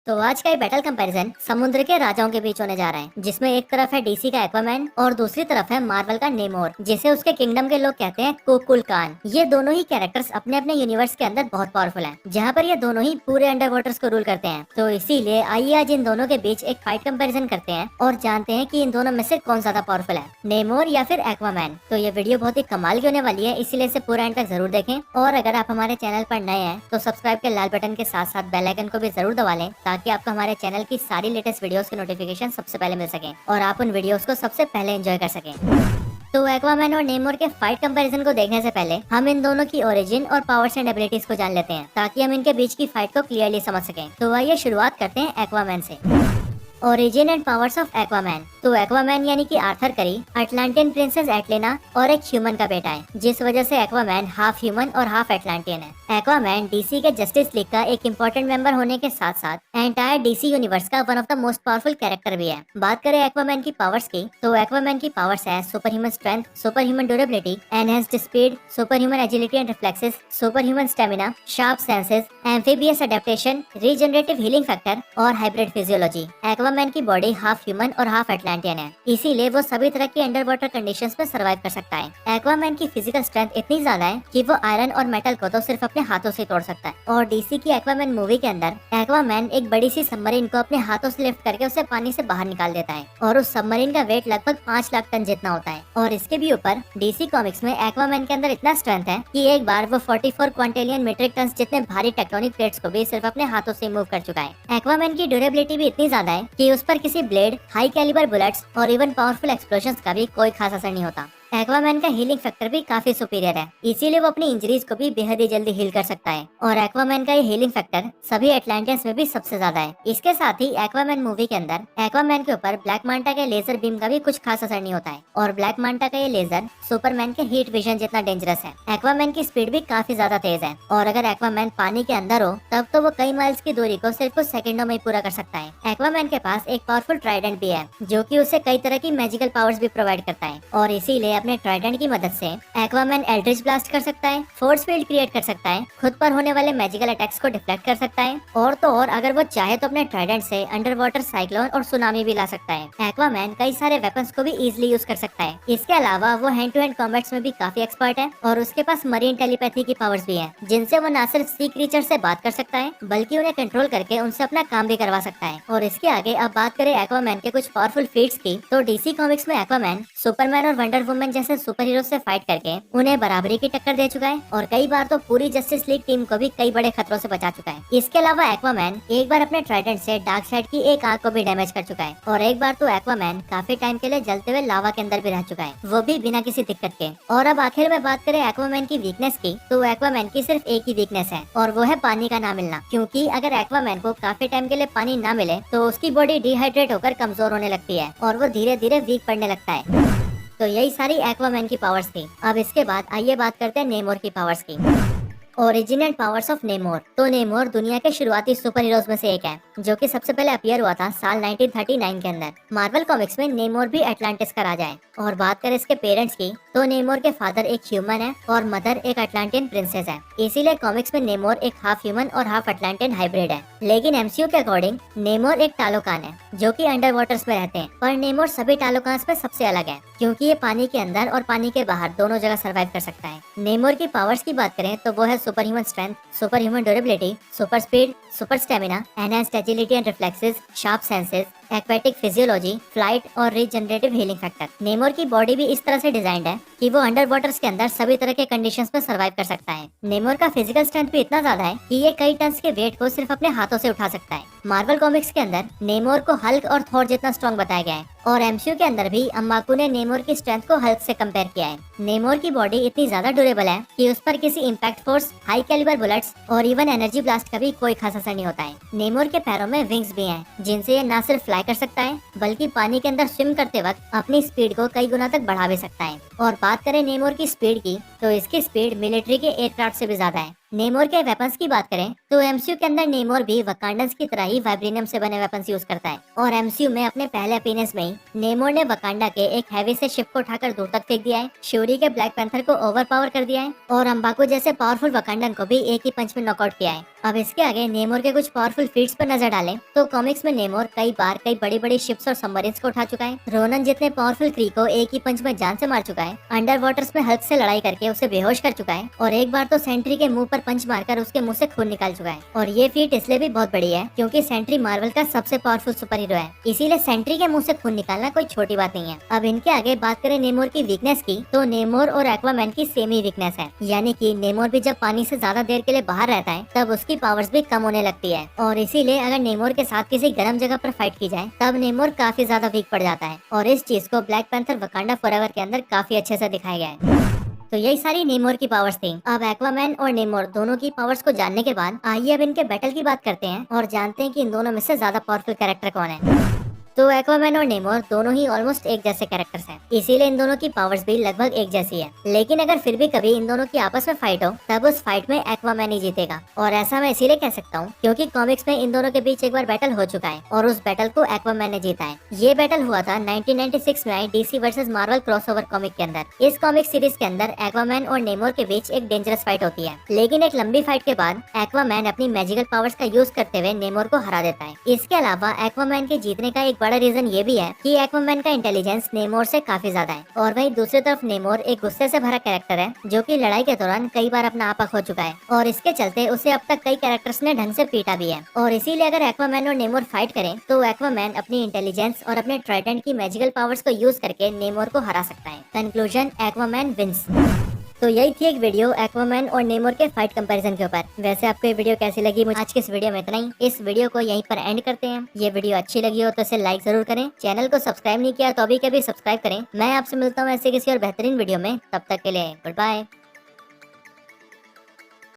तो आज का ये बैटल कंपैरिजन समुद्र के राजाओं के बीच होने जा रहा है, जिसमें एक तरफ है डीसी का एक्वामैन और दूसरी तरफ है मार्वल का नेमोर, जिसे उसके किंगडम के लोग कहते हैं कुकुलकान। ये दोनों ही कैरेक्टर्स अपने अपने यूनिवर्स के अंदर बहुत पावरफुल हैं, जहाँ पर ये दोनों ही पूरे अंडर वाटर्स को रूल करते हैं। तो इसीलिए आइए आज इन दोनों के बीच एक फाइट कंपैरिजन करते हैं और जानते हैं कि इन दोनों में से कौन ज्यादा पावरफुल है, नेमोर या फिर एक्वामैन। तो ये वीडियो बहुत ही कमाल की होने वाली है, इसीलिए इसे पूरा एंड तक जरूर देखें। और अगर आप हमारे चैनल पर नए हैं तो सब्सक्राइब के लाल बटन के साथ साथ बेल आइकन को भी जरूर दबा लें, ताकि आपको हमारे चैनल की सारी लेटेस्ट वीडियोस के नोटिफिकेशन सबसे पहले मिल सके और आप उन वीडियोस को सबसे पहले एंजॉय कर सकें। तो एक्वामैन और नेमोर के फाइट कंपैरिजन को देखने से पहले हम इन दोनों की ओरिजिन और पावर्स एंड एबिलिटीज को जान लेते हैं, ताकि हम इनके बीच की फाइट को क्लियरली समझ सकें। तो आइए शुरुआत करते हैं एक्वामैन से। Origin and powers of Aquaman. तो एक्वामैन यानी कि आर्थर करी अटलांटियन प्रिंसेस एटलेना और एक ह्यूमन का बेटा है, जिस वजह से एक्वामैन हाफ ह्यूमन और हाफ एटलांटियन है। एक्वामैन डीसी के जस्टिस लीग का एक इम्पोर्टेंट मेंबर होने के साथ साथ एंटायर डीसी यूनिवर्स का one of the most powerful character भी है। बात करें एक्वामैन की पावर्स की, तो एक्वामैन की पावर्स है super human strength, super human durability, enhanced speed, super human agility and reflexes, super human stamina, sharp senses, amphibious adaptation, regenerative healing factor और हाइब्रिड फिजियोलॉजी। एक्वामैन की बॉडी हाफ ह्यूमन और half एटलांटियन है, इसीलिए वो सभी तरह की अंडर वाटर कंडीशंस में सर्वाइव कर सकता है। एक्वामैन की फिजिकल स्ट्रेंथ इतनी ज्यादा है कि वो आयरन और मेटल को तो सिर्फ अपने हाथों से तोड़ सकता है। और डीसी की एक्वामैन मूवी के अंदर एक्वामैन एक बड़ी सी सबमरीन को अपने हाथों से लिफ्ट करके उसे पानी से बाहर निकाल देता है, और उस सबमरीन का वेट लगभग 5 लाख टन जितना होता है। और इसके भी ऊपर डीसी कॉमिक्स में एक्वामैन के अंदर इतना स्ट्रेंथ है कि एक बार वो 44 क्वांटिलियन मीट्रिक टन जितने भारी टेक्टोनिक प्लेट्स को भी सिर्फ अपने हाथों से मूव कर चुका है। एक्वामैन की ड्यूरेबिलिटी भी इतनी ज्यादा है कि उस पर किसी ब्लेड, हाई कैलिबर बुलेट्स और इवन पावरफुल एक्सप्लोजंस का भी कोई खास असर नहीं होता। एक्वामैन का हीलिंग फैक्टर भी काफी सुपीरियर है, इसीलिए वो अपनी इंजरीज को भी बेहद ही जल्दी हील कर सकता है। और एक्वामैन का ये हीलिंग फैक्टर सभी एटलांटियंस में भी सबसे ज्यादा है। इसके साथ ही एक्वामैन मूवी के अंदर एक्वामैन के ऊपर ब्लैक मांटा के लेजर बीम का भी कुछ खास असर नहीं होता है, और ब्लैक मांटा का ये लेजर सुपरमैन के हीट विजन जितना डेंजरस है। एक्वामैन की स्पीड भी काफी ज्यादा तेज है, और अगर एक्वामैन पानी के अंदर हो तब तो वो कई माइल्स की दूरी को सिर्फ कुछ सेकंडों में ही पूरा कर सकता है। एक्वामैन के पास एक पावरफुल ट्राइडेंट भी है, जो कि उसे कई तरह की मैजिकल पावर्स भी प्रोवाइड करता है, और इसीलिए अपने ट्राइडेंट की मदद से एक्वामैन एल्ड्रिच ब्लास्ट कर सकता है, फोर्स फील्ड क्रिएट कर सकता है, खुद पर होने वाले मैजिकल अटैक्स को डिफ्लेक्ट कर सकता है, और तो और अगर वो चाहे तो अपने ट्राइडेंट से अंडर वाटर साइक्लोन और सुनामी भी ला सकता है। एक्वामैन कई सारे वेपन्स को भी इजीली यूज कर सकता है। इसके अलावा वो हैंड टू हैंड कॉम्बैट्स में भी काफी एक्सपर्ट है, और उसके पास मरीन टेलीपैथी की पावर्स भी है, जिनसे वो न सिर्फ सी क्रीचर से बात कर सकता है, बल्कि उन्हें कंट्रोल करके उनसे अपना काम भी करवा सकता है। और इसके आगे अब बात करें एक्वामैन के कुछ पावरफुल फीट्स की, तो डीसी कॉमिक्स में एक्वामैन सुपरमैन और वंडर वुमन जैसे सुपर हीरो से फाइट करके उन्हें बराबरी की टक्कर दे चुका है, और कई बार तो पूरी जस्टिस लीग टीम को भी कई बड़े खतरों से बचा चुका है। इसके अलावा एक्वामैन एक बार अपने ट्राइडेंट से डार्कसाइड की एक आग को भी डैमेज कर चुका है, और एक बार तो एक्वामैन काफी टाइम के लिए जलते हुए लावा के अंदर भी रह चुका है, वो भी बिना किसी दिक्कत के। और अब आखिर में बात करें एक्वामैन की वीकनेस की, तो एक्वामैन की सिर्फ एक ही वीकनेस है, और वो है पानी का ना मिलना। क्योंकि अगर एक्वामैन को काफी टाइम के लिए पानी ना मिले तो उसकी बॉडी डिहाइड्रेट होकर कमजोर होने लगती है, और वो धीरे धीरे वीक पड़ने लगता है। तो यही सारी एक्वामैन की पावर्स थी। अब इसके बाद आइए बात करते हैं नेमोर की पावर्स की। Origin and powers of नेमोर। तो नेमोर दुनिया के शुरुआती सुपर हीरोज में से एक है, जो कि सबसे पहले अपीयर हुआ था साल 1939 के अंदर। मार्वल कॉमिक्स में नेमोर भी एटलांटिस का राजा है। और बात करें इसके पेरेंट्स की, तो नेमोर के फादर एक ह्यूमन है और मदर एक अटलांटियन प्रिंसेस है, इसीलिए कॉमिक्स में नेमोर एक हाफ ह्यूमन और हाफ अटलांटियन हाइब्रिड है। लेकिन एमसीयू के अकॉर्डिंग नेमोर एक टालोकान है, जो कि अंडर वाटर्स में रहते हैं। पर नेमोर सभी टालोकान्स में सबसे अलग है, क्योंकि ये पानी के अंदर और पानी के बाहर दोनों जगह सर्वाइव कर सकता है। नेमोर की पावर्स की बात करें तो वो है super human strength, super human durability, super speed, super stamina, enhanced agility and reflexes, sharp senses, aquatic physiology, flight और रीजनरेटिव हीलिंग फैक्टर। नेमोर की बॉडी भी इस तरह से डिजाइंड है कि वो अंडर वाटर्स के अंदर सभी तरह के कंडीशंस में सर्वाइव कर सकता है। नेमोर का फिजिकल स्ट्रेंथ भी इतना ज्यादा है कि ये कई टन्स के वेट को सिर्फ अपने हाथों से उठा सकता है। मार्वल कॉमिक्स के अंदर नेमोर को हल्क और थॉर जितना स्ट्रॉन्ग बताया गया है, और एमसीयू के अंदर भी अम्माकू ने नेमोर की स्ट्रेंथ को हल्क से कंपेयर किया है। नेमोर की बॉडी इतनी ज्यादा ड्यूरेबल है कि उस पर किसी impact force, high calibre bullets और इवन एनर्जी ब्लास्ट का भी कोई खास असर नहीं होता है। नेमोर के पैरों में विंग्स भी हैं, जिनसे ये न सिर्फ फ्लाई कर सकता है, बल्कि पानी के अंदर स्विम करते वक्त अपनी स्पीड को कई गुना तक बढ़ा भी सकता है। और बात करें नेमोर की स्पीड की, तो इसकी स्पीड मिलिट्री के एयरक्राफ्ट से भी ज्यादा है। नेमोर के वेपन्स की बात करें तो एमसीयू के अंदर नेमोर भी वकांडन्स की तरह ही वाइब्रेनियम से बने वेपन्स यूज करता है और एमसीयू में अपने पहले अपीयरेंस में ही नेमोर ने वकांडा के एक हैवी से शिप को उठाकर दूर तक फेंक दिया है, श्योरी के ब्लैक पैंथर को ओवर पावर कर दिया है और अम्बाको जैसे पावरफुल वकांडन को भी एक ही पंच में नॉकआउट किया है। अब इसके आगे नेमोर के कुछ पावरफुल फीट्स पर नजर डालें तो कॉमिक्स में नेमोर कई बार कई बड़ी बड़ी शिप्स और सबमरीन्स को उठा चुका है, रोनन जितने पावरफुल क्री को एक ही पंच में जान से मार चुका है, अंडर वाटर्स में हल्क से लड़ाई करके उसे बेहोश कर चुका है और एक बार तो सेंट्री के मुंह पर पंच मारकर उसके मुंह से खून निकाल चुका है। और ये फीट इसलिए भी बहुत बड़ी है क्योंकि सेंट्री मार्वल का सबसे पावरफुल सुपर हीरो है, इसीलिए सेंट्री के मुंह से खून निकालना कोई छोटी बात नहीं है। अब इनके आगे बात करें नेमोर की वीकनेस की तो नेमोर और एक्वामैन की सेम ही वीकनेस है, यानी कि नेमोर भी जब पानी से ज्यादा देर के लिए बाहर रहता है तब उसकी पावर्स भी कम होने लगती है और इसीलिए अगर नेमोर के साथ किसी गर्म जगह पर फाइट की जाए तब नेमोर काफी ज्यादा वीक पड़ जाता है और इस चीज को ब्लैक पैंथर वकांडा फॉरएवर के अंदर काफी अच्छे से दिखाया गया है। तो यही सारी नेमोर की पावर्स थी। अब एक्वामैन और नेमोर दोनों की पावर्स को जानने के बाद आइए अब इनके बैटल की बात करते हैं और जानते हैं कि इन दोनों में से ज्यादा पावरफुल कैरेक्टर कौन है। तो एक्वामैन और नेमोर दोनों ही ऑलमोस्ट एक जैसे कैरेक्टर्स हैं, इसीलिए इन दोनों की पावर्स भी लगभग एक जैसी है। लेकिन अगर फिर भी कभी इन दोनों की आपस में फाइट हो तब उस फाइट में एक्वामैन ही जीतेगा और ऐसा मैं इसीलिए कह सकता हूँ क्योंकि कॉमिक्स में इन दोनों के बीच एक बार बैटल हो चुका है और उस बैटल को एक्वामैन ने जीता है। ये बैटल हुआ था 1996 में आई DC versus Marvel crossover comic के अंदर। इस कॉमिक सीरीज के अंदर एक्वामैन और नेमोर के बीच एक डेंजरस फाइट होती है, लेकिन एक लंबी फाइट के बाद एक्वामैन अपनी मैजिकल पावर्स का यूज करते हुए नेमोर को हरा देता है। इसके अलावा एक्वामैन के जीतने का एक बड़ा रीजन ये भी है कि एक्वामैन का इंटेलिजेंस नेमोर से काफी ज्यादा है और वहीं दूसरी तरफ नेमोर एक गुस्से से भरा कैरेक्टर है जो कि लड़ाई के दौरान कई बार अपना आपा खो चुका है और इसके चलते उसे अब तक कई कैरेक्टर्स ने ढंग से पीटा भी है। और इसीलिए अगर एक्वामैन और नेमोर फाइट करें तो एक्वामैन अपनी इंटेलिजेंस और अपने ट्राइडेंट की मैजिकल पावर्स को यूज करके नेमोर को हरा सकता है। Conclusion, Aquaman wins. तो यही थी एक वीडियो एक्वामैन और नेमोर के फाइट कंपैरिजन के ऊपर। वैसे आपको ये वीडियो कैसी लगी? मुझे आज के इस वीडियो में इतना ही। इस वीडियो को यहीं पर एंड करते हैं। ये वीडियो अच्छी लगी हो तो इसे लाइक जरूर करें। चैनल को सब्सक्राइब नहीं किया तो अभी कभी सब्सक्राइब करें। मैं आपसे मिलता हूँ ऐसे किसी और बेहतरीन वीडियो में, तब तक के लिए गुड बाय।